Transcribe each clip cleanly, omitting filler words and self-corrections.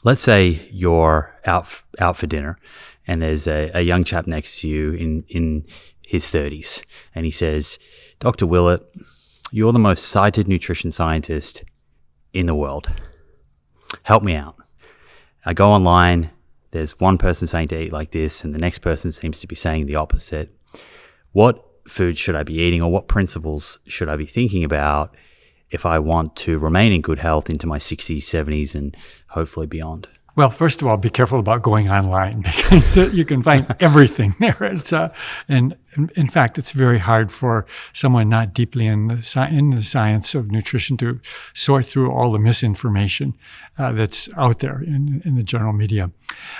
Let's say you're out for dinner and there's a young chap next to you in his 30s, and he says, "Dr. Willett, you're the most cited nutrition scientist in the world. Help me out. I go online, there's one person saying to eat like this, and the next person seems to be saying the opposite. What food should I be eating, or what principles should I be thinking about if I want to remain in good health into my 60s, 70s, and hopefully beyond?" Well, first of all, be careful about going online because you can find everything there. And in fact, it's very hard for someone not deeply in the science of nutrition to sort through all the misinformation that's out there in the general media.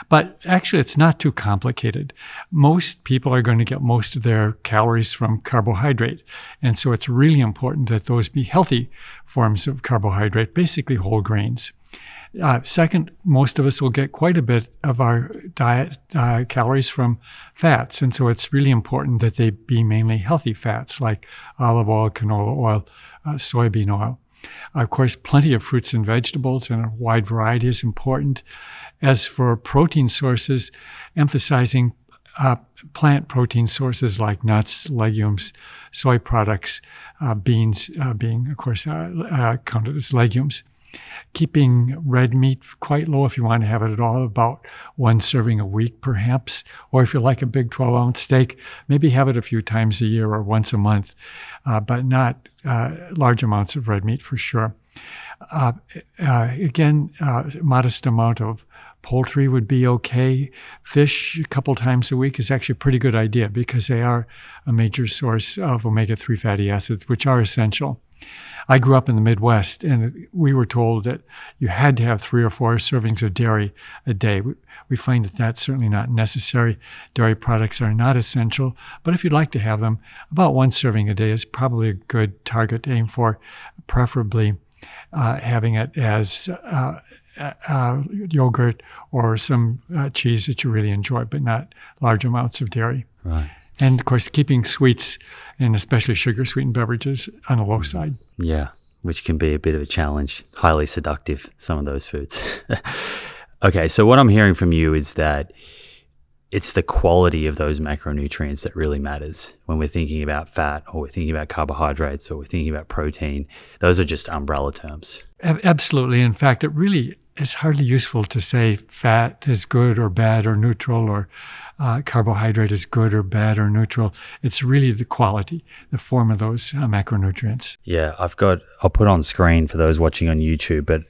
But actually, it's not too complicated. Most people are going to get most of their calories from carbohydrate. And so it's really important that those be healthy forms of carbohydrate, basically whole grains. Second, most of us will get quite a bit of our diet calories from fats. And so it's really important that they be mainly healthy fats like olive oil, canola oil, soybean oil. Of course, plenty of fruits and vegetables and a wide variety is important. As for protein sources, emphasizing plant protein sources like nuts, legumes, soy products, beans being, of course, counted as legumes. Keeping red meat quite low if you want to have it at all, about one serving a week perhaps. Or if you like a big 12-ounce steak, maybe have it a few times a year or once a month, but not large amounts of red meat for sure. Again, modest amount of poultry would be okay. Fish a couple times a week is actually a pretty good idea because they are a major source of omega-3 fatty acids, which are essential. I grew up in the Midwest, and we were told that you had to have 3 or 4 servings of dairy a day. We find that that's certainly not necessary. Dairy products are not essential, but if you'd like to have them, about 1 serving a day is probably a good target to aim for, preferably having it as yogurt or some cheese that you really enjoy, but not large amounts of dairy. Right. And, of course, keeping sweets and especially sugar-sweetened beverages on the low side. Yeah, which can be a bit of a challenge. Highly seductive, some of those foods. Okay, so what I'm hearing from you is that it's the quality of those macronutrients that really matters. When we're thinking about fat or we're thinking about carbohydrates or we're thinking about protein, those are just umbrella terms. Absolutely. In fact, it really is hardly useful to say fat is good or bad or neutral, or carbohydrate is good or bad or neutral. It's really the quality, the form of those macronutrients. Yeah, I'll put on screen for those watching on YouTube, but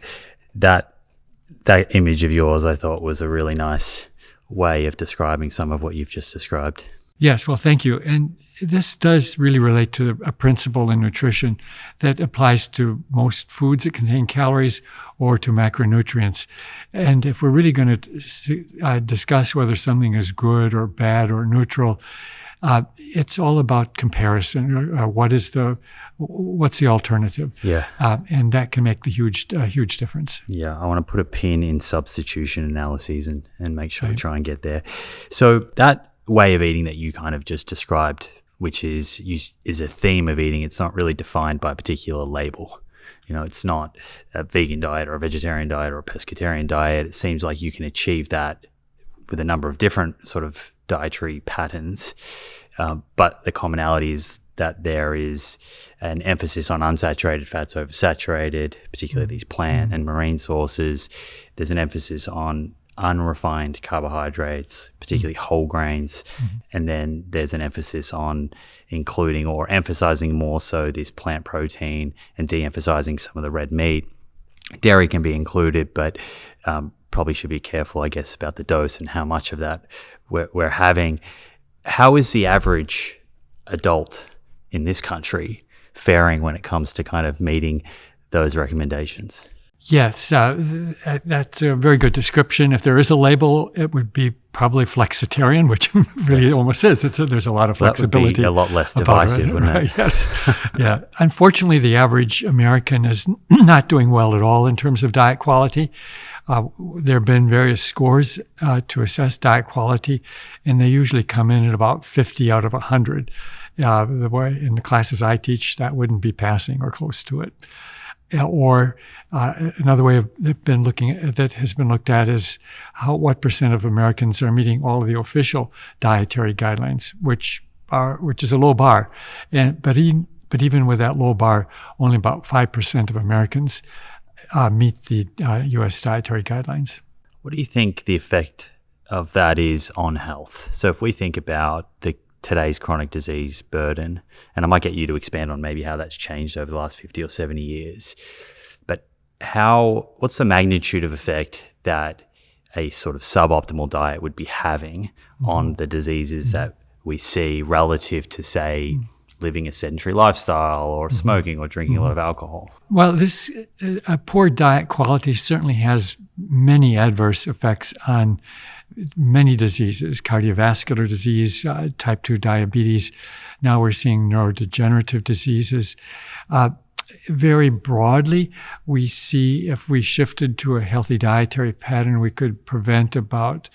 that image of yours I thought was a really nice way of describing some of what you've just described. Yes, well, thank you. And this does really relate to a principle in nutrition that applies to most foods that contain calories or to macronutrients. And if we're really going to discuss whether something is good or bad or neutral, it's all about comparison. What's the alternative? Yeah. And that can make the huge difference. Yeah, I want to put a pin in substitution analyses and make sure we try and get there. So that way of eating that you kind of just described, which is a theme of eating, it's not really defined by a particular label. You know, it's not a vegan diet or a vegetarian diet or a pescatarian diet. It seems like you can achieve that with a number of different sort of dietary patterns. But the commonality is that there is an emphasis on unsaturated fats over saturated, particularly these plant and marine sources. There's an emphasis on unrefined carbohydrates, particularly whole grains. And then there's an emphasis on including or emphasizing more so this plant protein and de-emphasizing some of the red meat. Dairy can be included, but probably should be careful, I guess, about the dose and how much of that we're having. How is the average adult in this country faring when it comes to kind of meeting those recommendations? Yes, that's a very good description. If there is a label, it would be probably flexitarian, which really almost is. There's a lot of flexibility. That would be a lot less divisive, wouldn't it? Yes. Yeah. Unfortunately, the average American is not doing well at all in terms of diet quality. There have been various scores to assess diet quality, and they usually come in at about 50 out of 100. The way in the classes I teach, that wouldn't be passing or close to it. Or another way of that has been looked at is what percent of Americans are meeting all of the official dietary guidelines, which is a low bar. But even with that low bar, only about 5% of Americans meet the U.S. dietary guidelines. What do you think the effect of that is on health? So if we think about today's chronic disease burden, and I might get you to expand on maybe how that's changed over the last 50 or 70 years, but what's the magnitude of effect that a sort of suboptimal diet would be having on the diseases that we see relative to, say, living a sedentary lifestyle or smoking or drinking a lot of alcohol? Well, a poor diet quality certainly has many adverse effects on many diseases, cardiovascular disease, type 2 diabetes. Now we're seeing neurodegenerative diseases. Very broadly, we see if we shifted to a healthy dietary pattern, we could prevent about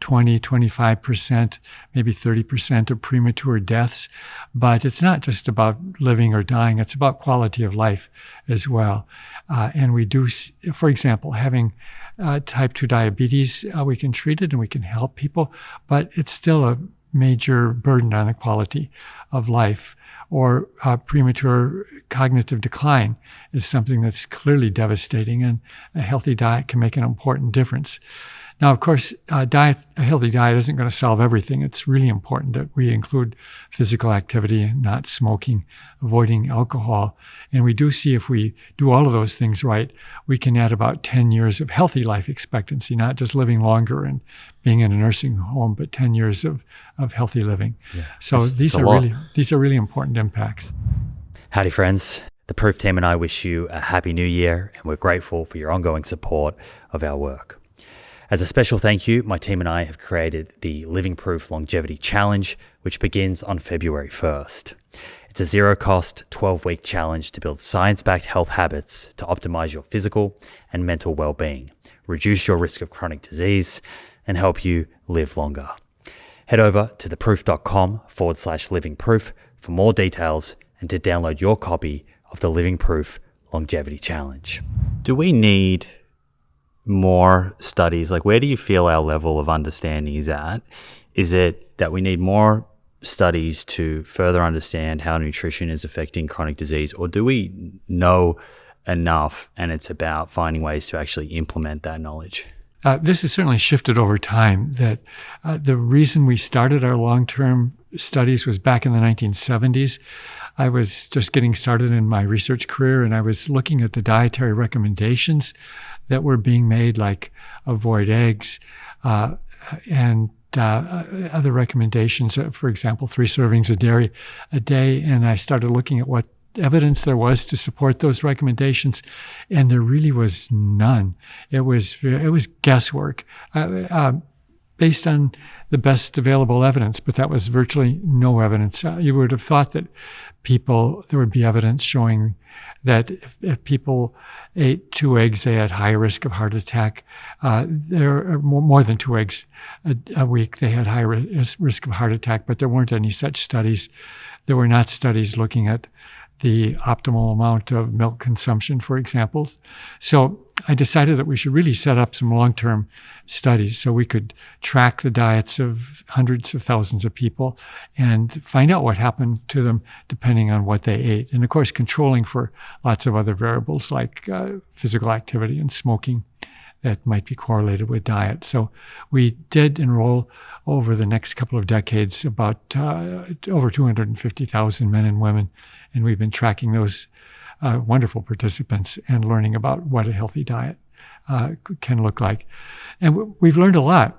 20, 25%, maybe 30% of premature deaths. But it's not just about living or dying, it's about quality of life as well. And we do, for example, having type 2 diabetes, we can treat it and we can help people, but it's still a major burden on the quality of life. Or premature cognitive decline is something that's clearly devastating, and a healthy diet can make an important difference. Now, of course, a healthy diet isn't going to solve everything. It's really important that we include physical activity, not smoking, avoiding alcohol. And we do see if we do all of those things right, we can add about 10 years of healthy life expectancy, not just living longer and being in a nursing home, but 10 years of healthy living. Yeah, so these are really important impacts. Howdy, friends. The Proof team and I wish you a happy new year, and we're grateful for your ongoing support of our work. As a special thank you, my team and I have created the Living Proof Longevity Challenge, which begins on February 1st. It's a zero-cost, 12-week challenge to build science-backed health habits to optimize your physical and mental well-being, reduce your risk of chronic disease, and help you live longer. Head over to theproof.com/livingproof for more details and to download your copy of the Living Proof Longevity Challenge. Do we need more studies? Like, where do you feel our level of understanding is at? Is it that we need more studies to further understand how nutrition is affecting chronic disease, or do we know enough and it's about finding ways to actually implement that knowledge? This has certainly shifted over time. That the reason we started our long-term studies was back in the 1970s. I was just getting started in my research career, and I was looking at the dietary recommendations that were being made, like avoid eggs and other recommendations, for example, 3 servings of dairy a day. And I started looking at what evidence there was to support those recommendations, and there really was none. It was guesswork based on the best available evidence, but that was virtually no evidence. You would have thought that there would be evidence showing that if people ate 2 eggs, they had high risk of heart attack. There are more than 2 eggs a week, they had high risk of heart attack, but there weren't any such studies. There were not studies looking at the optimal amount of milk consumption, for example. So I decided that we should really set up some long-term studies so we could track the diets of hundreds of thousands of people and find out what happened to them depending on what they ate. And of course, controlling for lots of other variables like physical activity and smoking that might be correlated with diet. So we did enroll over the next couple of decades about over 250,000 men and women, and we've been tracking those wonderful participants and learning about what a healthy diet can look like. And we've learned a lot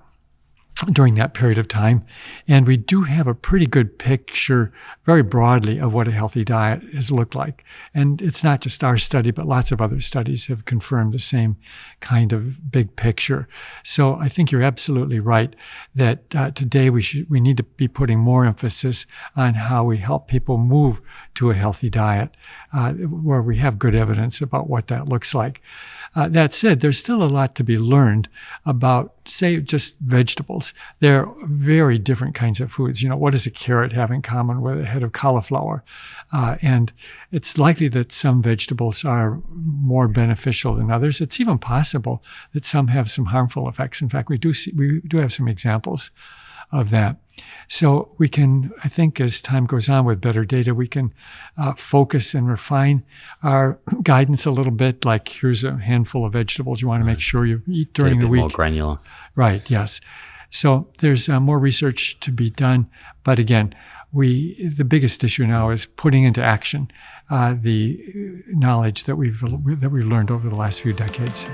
during that period of time, and we do have a pretty good picture very broadly of what a healthy diet has looked like. And it's not just our study, but lots of other studies have confirmed the same kind of big picture. So I think you're absolutely right that today we need to be putting more emphasis on how we help people move to a healthy diet, where we have good evidence about what that looks like. That said, there's still a lot to be learned about, say, just vegetables. They're very different kinds of foods. What does a carrot have in common with a head of cauliflower? And it's likely that some vegetables are more beneficial than others. It's even possible that some have some harmful effects. In fact, we do have some examples of that. So we can, I think, as time goes on with better data, we can focus and refine our guidance a little bit. Like, here's a handful of vegetables you want to make sure you eat during the week. More granular. Right, yes. So there's more research to be done. But again, the biggest issue now is putting into action the knowledge that we've learned over the last few decades.